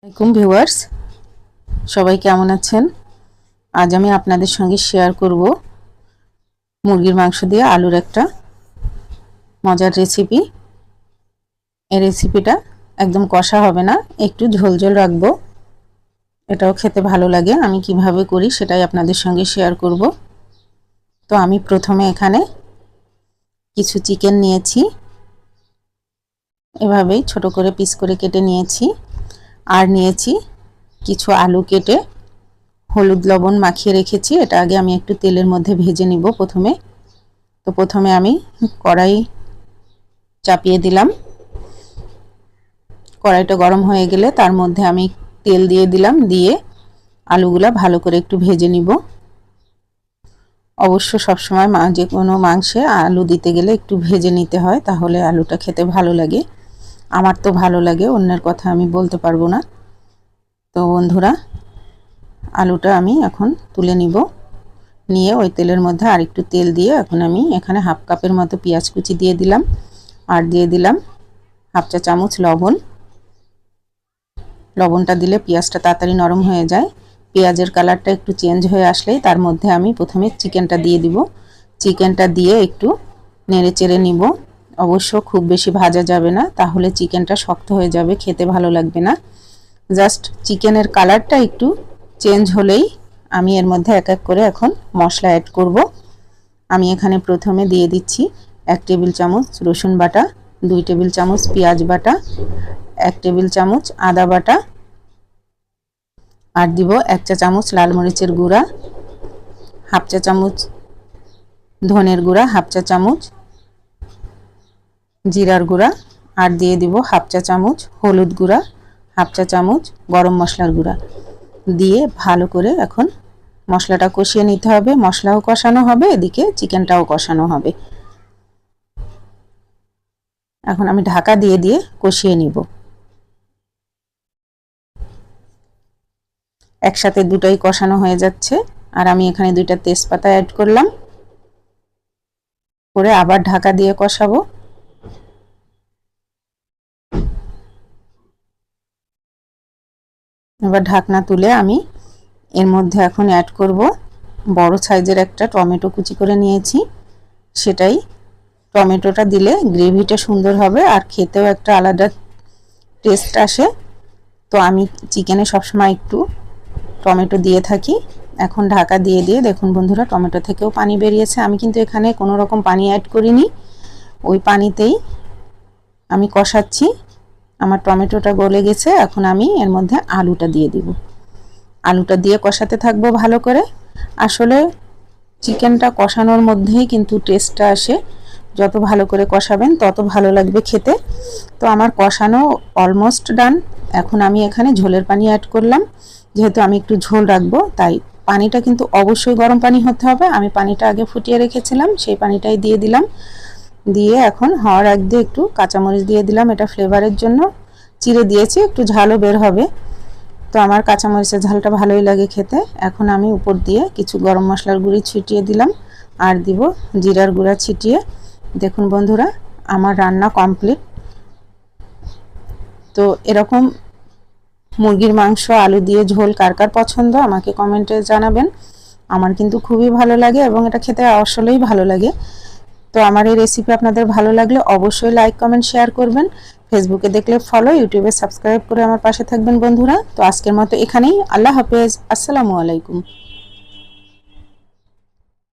আসসালামাইকুম ভিউয়ার্স, সবাই কেমন আছেন? আজ আমি আপনাদের সঙ্গে শেয়ার করব মুরগির মাংস দিয়ে আলুর একটা মজার রেসিপি। এই রেসিপিটা একদম কষা হবে না, একটু ঝোল ঝোল রাখবো। এটাও খেতে ভালো লাগে। আমি কিভাবে করি সেটাই আপনাদের সঙ্গে শেয়ার করব। তো আমি প্রথমে এখানে কিছু চিকেন নিয়েছি, এভাবেই ছোট করে পিস করে কেটে নিয়েছি। আর নিয়েছি কিছু আলু কেটে হলুদ লবণ মাখিয়ে রেখেছি। এটা আগে আমি একটু তেলের মধ্যে ভেজে নিব প্রথমে। তো প্রথমে আমি কড়াই চাপিয়ে দিলাম। কড়াইটা গরম হয়ে গেলে তার মধ্যে আমি তেল দিয়ে দিলাম, দিয়ে আলুগুলা ভালো করে একটু ভেজে নিব। অবশ্য সবসময় যে কোনো মাংসে আলু দিতে গেলে একটু ভেজে নিতে হয়, তাহলে আলুটা খেতে ভালো লাগে। আমার তো ভালো লাগে, অন্যের কথা আমি বলতে পারবো না। তো বন্ধুরা, আলুটা আমি এখন তুলে নিব। নিয়ে ওই তেলের মধ্যে আরেকটু তেল দিয়ে এখন আমি এখানে হাফ কাপের মতো পেঁয়াজ কুচি দিয়ে দিলাম। আর দিয়ে দিলাম হাফ চা চামচ লবণ। লবণটা দিলে পেঁয়াজটা তাড়াতাড়ি নরম হয়ে যায়। পেঁয়াজের কালারটা একটু চেঞ্জ হয়ে আসলেই তার মধ্যে আমি প্রথমে চিকেনটা দিয়ে দিব। চিকেনটা দিয়ে একটু নেড়ে চেড়ে নিব। অবশ্য খুব বেশি ভাজা যাবে না, তাহলে চিকেনটা শক্ত হয়ে যাবে, খেতে ভালো লাগবে না। জাস্ট চিকেনের কালারটা একটু চেঞ্জ হলেই আমি এর মধ্যে এক এক করে এখন মশলা অ্যাড করব। আমি এখানে প্রথমে দিয়ে দিচ্ছি 1 টেবিল চামচ রসুন বাটা, 2 টেবিল চামচ পেঁয়াজ বাটা, 1 টেবিল চামচ আদা বাটা, আর দিব 1 চা চামচ লাল মরিচের গুঁড়া, হাফ চা চামচ ধনের গুঁড়া, হাফ চা চামচ জিরার গুঁড়া, আর দিয়ে দিব হাফ চা চামচ হলুদ গুঁড়া, হাফ চা চামচ গরম মশলার গুঁড়া। দিয়ে ভালো করে এখন মশলাটা কষিয়ে নিতে হবে। মশলাও কষানো হবে, এদিকে চিকেনটাও কষানো হবে। এখন আমি ঢাকা দিয়ে দিয়ে কষিয়ে নিব। একসাথে দুটোই কষানো হয়ে যাচ্ছে। আর আমি এখানে 2টা তেজপাতা অ্যাড করলাম, করে আবার ঢাকা দিয়ে কষাবো। এবার ঢাকনা তুলে আমি এর মধ্যে এখন অ্যাড করব বড় সাইজের একটা টমেটো কুচি করে নিয়েছি। সেটাই, টমেটোটা দিলে গ্রেভিটা সুন্দর হবে আর খেতেও একটা আলাদা টেস্ট আসে। তো আমি চিকেনে সবসময় একটু টমেটো দিয়ে থাকি। এখন ঢাকা দিয়ে দিয়ে দেখুন বন্ধুরা, টমেটো থেকেও পানি বেরিয়েছে। আমি কিন্তু এখানে কোনো রকম পানি অ্যাড করিনি, ওই পানিতেই আমি কষাচ্ছি। আমার টমেটোটা গলে গেছে। এখন আমি এর মধ্যে আলুটা দিয়ে দিব। আলুটা দিয়ে কষাতে থাকবো ভালো করে। আসলে চিকেনটা কষানোর মধ্যেই কিন্তু টেস্টটা আসে। যত ভালো করে কষাবেন তত ভালো লাগবে খেতে। তো আমার কষানো অলমোস্ট ডান। এখন আমি এখানে ঝোলের পানি অ্যাড করলাম। যেহেতু আমি একটু ঝোল রাখবো, তাই পানিটা কিন্তু অবশ্যই গরম পানি হতে হবে। আমি পানিটা আগে ফুটিয়ে রেখেছিলাম, সেই পানিটাই দিয়ে দিলাম। দিয়ে এখন হওয়ার আগ দিয়ে একটু কাঁচামরিচ দিয়ে দিলাম, এটা ফ্লেভারের জন্য চিড়ে দিয়েছি, একটু ঝালও বের হবে। তো আমার কাঁচামরিচের ঝালটা ভালোই লাগে খেতে। এখন আমি উপর দিয়ে কিছু গরম মশলার গুঁড়ি ছিটিয়ে দিলাম, আর দিব জিরার গুঁড়া ছিটিয়ে। দেখুন বন্ধুরা, আমার রান্না কমপ্লিট। তো এরকম মুরগির মাংস আলু দিয়ে ঝোল কার কার পছন্দ আমাকে কমেন্টে জানাবেন। আমার কিন্তু খুবই ভালো লাগে এবং এটা খেতে আসলেই ভালো লাগে। তো আমার এই রেসিপি আপনাদের ভালো লাগলে অবশ্যই লাইক কমেন্ট শেয়ার করবেন। ফেসবুকে দেখলে ফলো, ইউটিউবে সাবস্ক্রাইব করে আমার পাশে থাকবেন বন্ধুরা। তো আজকের মতো এখানেই। আল্লাহ হাফেজ, আসসালামু আলাইকুম।